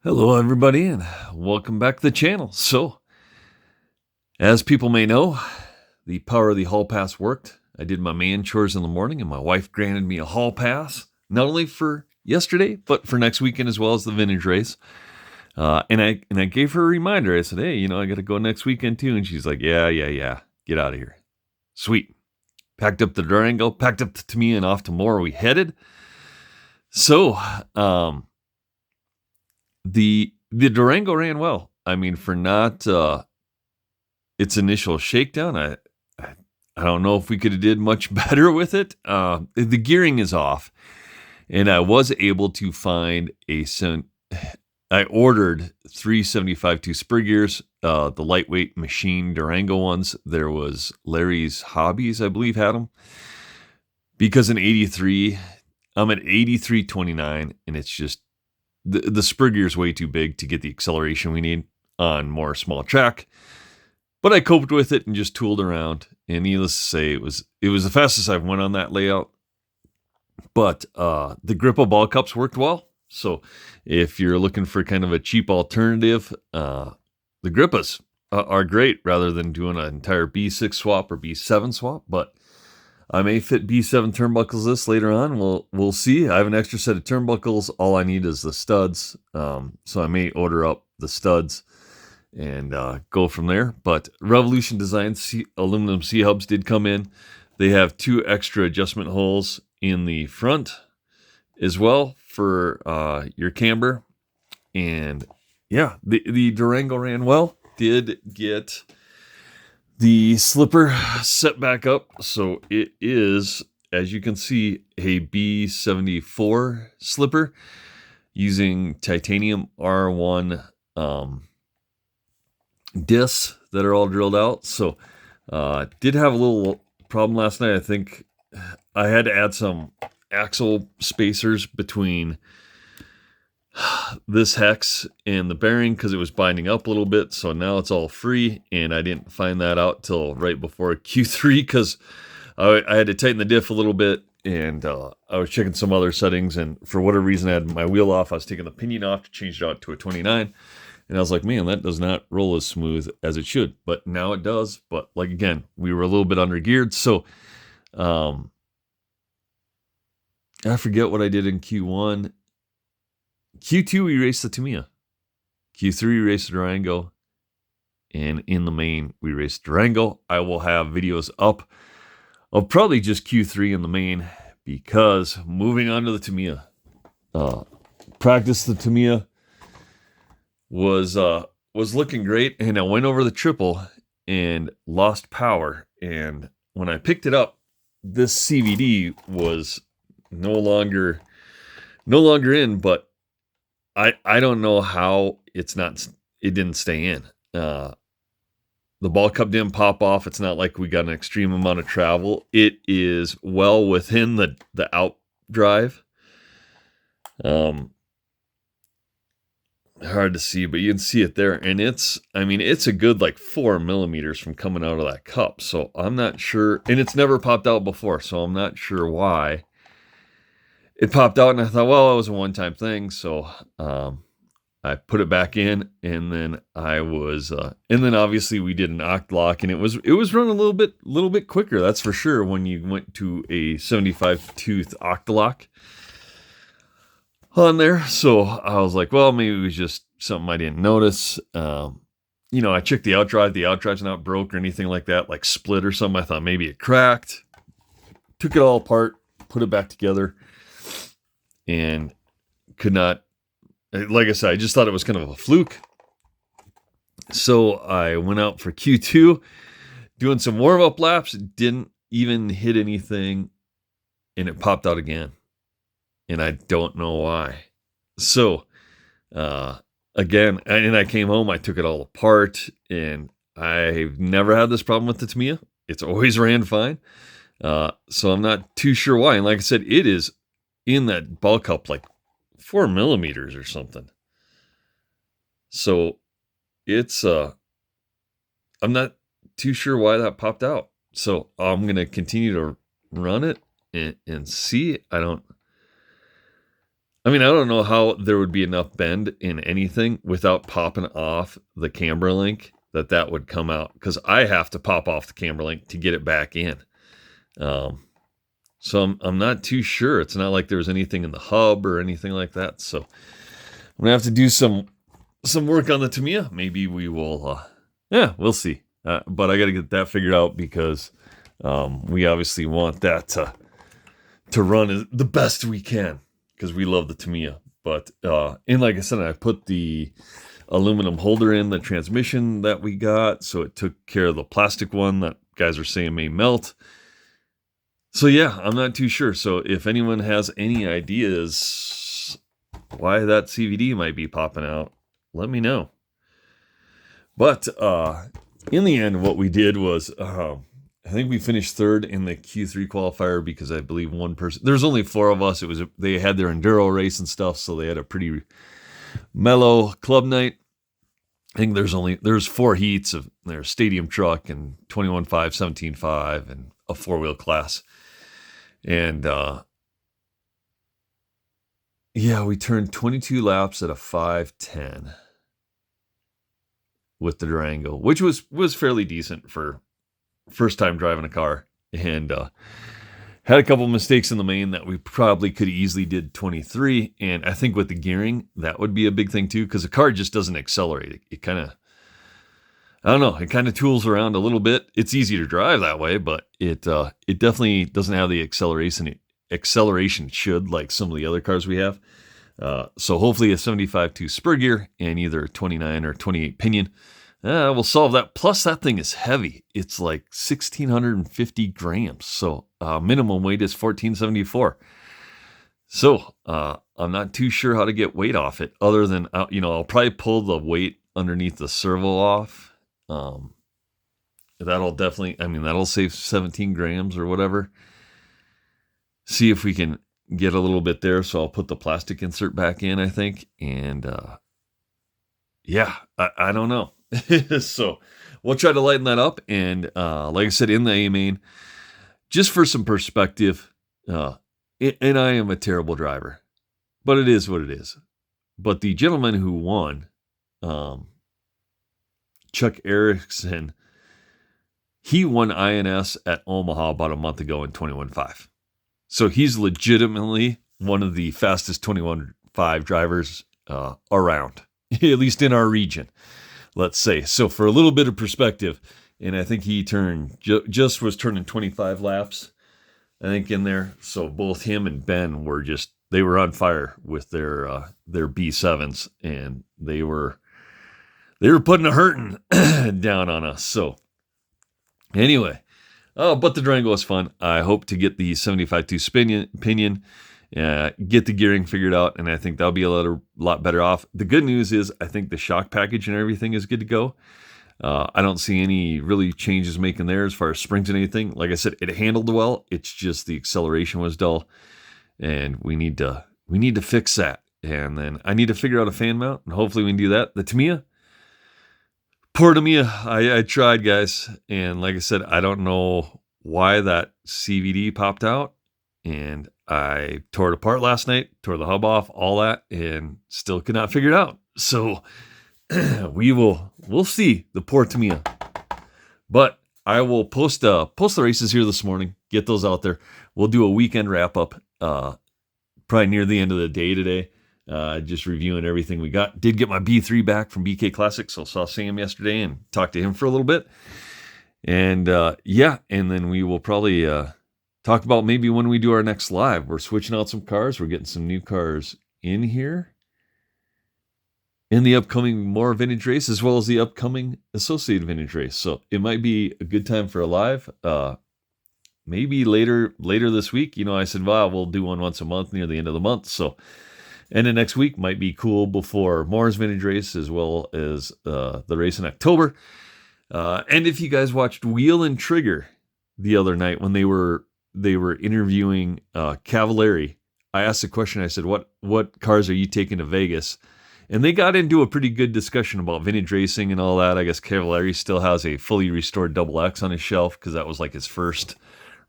Hello, everybody, and welcome back to the channel. So, as people may know, the power of the hall pass worked. I did my man chores in the morning, and my wife granted me a hall pass, not only for yesterday, but for next weekend as well as the vintage race. And I gave her a reminder. I said, hey, I got to go next weekend too. And she's like, yeah, get out of here. Sweet. Packed up the Durango, packed up the Tamiya, and off to MHOR we headed. So, the Durango ran well. I mean, for not its initial shakedown, I don't know if we could have did much better with it. The gearing is off, and I was able to find I ordered 375-2 spur gears, the lightweight machine Durango ones. There was Larry's Hobbies, I believe, had them. Because in 83, I'm at 83.29, and it's just, the spur gear is way too big to get the acceleration we need on more small track. But I coped with it and just tooled around. And needless to say, it was the fastest I've went on that layout. But the Grippo ball cups worked well. So if you're looking for kind of a cheap alternative, the Grippas are great rather than doing an entire B6 swap or B7 swap. But I may fit B7 turnbuckles this later on. We'll see. I have an extra set of turnbuckles. All I need is the studs. So I may order up the studs and go from there. But Revolution Design aluminum C-hubs did come in. They have 2 extra adjustment holes in the front as well for your camber. And yeah, the Durango ran well. Did get the slipper set back up. So it is, as you can see, a B74 slipper using titanium R1 discs that are all drilled out. So did have a little problem last night. I think I had to add some axle spacers between this hex and the bearing because it was binding up a little bit. So now it's all free, and I didn't find that out till right before Q3 because I had to tighten the diff a little bit, and I was checking some other settings, and for whatever reason I had my wheel off. I was taking the pinion off to change it out to a 29, and I was like, man, that does not roll as smooth as it should. But now it does. But like, again, we were a little bit under geared. So I forget what I did in Q1. Q2, we raced the Tamiya. Q3, we raced the Durango. And in the main, we raced Durango. I will have videos up of probably just Q3 in the main, because moving on to the Tamiya. Practice the Tamiya was looking great, and I went over the triple and lost power. And when I picked it up, this CVD was no longer in, but I don't know how it didn't stay in. The ball cup didn't pop off. It's not like we got an extreme amount of travel. It is well within the out drive. Hard to see, but you can see it there. And it's a good like 4 millimeters from coming out of that cup. So I'm not sure. And it's never popped out before. So I'm not sure why it popped out. And I thought, well, it was a one-time thing. So I put it back in, and then and then obviously we did an oct lock, and it was running a little bit quicker. That's for sure when you went to a 75 tooth oct lock on there. So I was like, well, maybe it was just something I didn't notice. I checked the outdrive. The outdrive's not broke or anything like that, like split or something. I thought maybe it cracked. Took it all apart, put it back together, and could not. Like I said, I just thought it was kind of a fluke. So I went out for Q2, doing some warm-up laps. Didn't even hit anything, and it popped out again. And I don't know why. So, again, and I came home, I took it all apart, and I've never had this problem with the Tamiya. It's always ran fine. So I'm not too sure why. And like I said, it is in that ball cup like 4 millimeters or something. So it's I'm not too sure why that popped out. So I'm going to continue to run it and see. I mean, I don't know how there would be enough bend in anything without popping off the camber link that would come out, because I have to pop off the camber link to get it back in. So I'm not too sure. It's not like there was anything in the hub or anything like that. So I'm gonna have to do some work on the Tamiya. Maybe we will. We'll see. But I got to get that figured out, because we obviously want that to run the best we can, because we love the Tamiya. But and like I said, I put the aluminum holder in the transmission that we got, so it took care of the plastic one that guys are saying may melt. So yeah, I'm not too sure. So if anyone has any ideas why that CVD might be popping out, let me know. But in the end, what we did was, I think we finished third in the Q3 qualifier, because I believe one person, there's only 4 of us. They had their enduro race and stuff, so they had a pretty mellow club night. I think there's 4 heats of their stadium truck and 21.5, 17.5, and a 4-wheel class. And we turned 22 laps at a 5:10 with the Durango, which was fairly decent for first time driving a car. And had a couple mistakes in the main that we probably could easily did 23. And I think with the gearing, that would be a big thing too, because the car just doesn't accelerate. It kind of, I don't know, it kind of tools around a little bit. It's easy to drive that way, but it definitely doesn't have the acceleration it should, like some of the other cars we have. So hopefully a 75.2 spur gear and either 29 or 28 pinion will solve that. Plus that thing is heavy. It's like 1,650 grams. So minimum weight is 1,474. So I'm not too sure how to get weight off it, other than, I'll probably pull the weight underneath the servo off. That'll save 17 grams or whatever. See if we can get a little bit there. So I'll put the plastic insert back in, I think. And I don't know. So we'll try to lighten that up. And like I said, in the A main, just for some perspective, and I am a terrible driver, but it is what it is. But the gentleman who won, Chuck Erickson, he won INS at Omaha about a month ago in 21.5. So he's legitimately one of the fastest 21.5 drivers around, at least in our region, let's say. So for a little bit of perspective, and I think he just was turning 25 laps, I think, in there. So both him and Ben they were on fire with their B7s, and they were putting a hurting down on us. So anyway, but the Durango was fun. I hope to get the 75.2 pinion, get the gearing figured out, and I think that'll be a lot better off. The good news is I think the shock package and everything is good to go. I don't see any really changes making there as far as springs and anything. Like I said, it handled well. It's just the acceleration was dull, and we need to fix that. And then I need to figure out a fan mount, and hopefully we can do that. The Tamiya, poor Tamiya, I tried, guys, and like I said, I don't know why that CVD popped out, and I tore it apart last night, tore the hub off, all that, and still could not figure it out. So we'll see the poor Tamiya. But I will post the races here this morning, get those out there. We'll do a weekend wrap up, probably near the end of the day today. Just reviewing everything we got. Did get my B3 back from BK Classic, so saw Sam yesterday and talked to him for a little bit. And and then we will probably talk about maybe when we do our next live. We're switching out some cars. We're getting some new cars in here in the upcoming MHOR vintage race, as well as the upcoming associated vintage race. So it might be a good time for a live. Maybe later this week. I said, well, we'll do one once a month near the end of the month. So, and the next week might be cool before MHOR's vintage race, as well as the race in October. And if you guys watched Wheel and Trigger the other night when they were interviewing Cavallari, I asked the question. I said, what cars are you taking to Vegas? And they got into a pretty good discussion about vintage racing and all that. I guess Cavallari still has a fully restored Double X on his shelf, because that was like his first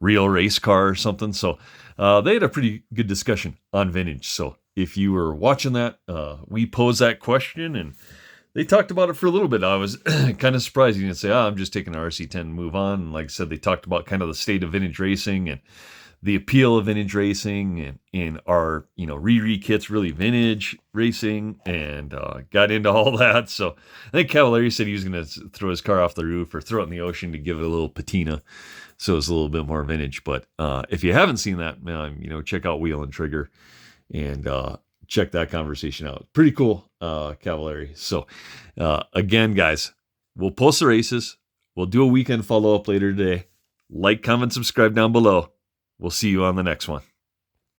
real race car or something. So they had a pretty good discussion on vintage. So if you were watching that, we posed that question and they talked about it for a little bit. I was kind of surprised. You didn't say, I'm just taking an RC10 and move on. And like I said, they talked about kind of the state of vintage racing and the appeal of vintage racing and our, re kits really vintage racing, and got into all that. So I think Cavalieri said he was going to throw his car off the roof or throw it in the ocean to give it a little patina, so it's a little bit more vintage. But if you haven't seen that, check out Wheel and Trigger and check that conversation out. Pretty cool, Cavalieri. So again, guys, we'll post the races. We'll do a weekend follow-up later today. Like, comment, subscribe down below. We'll see you on the next one.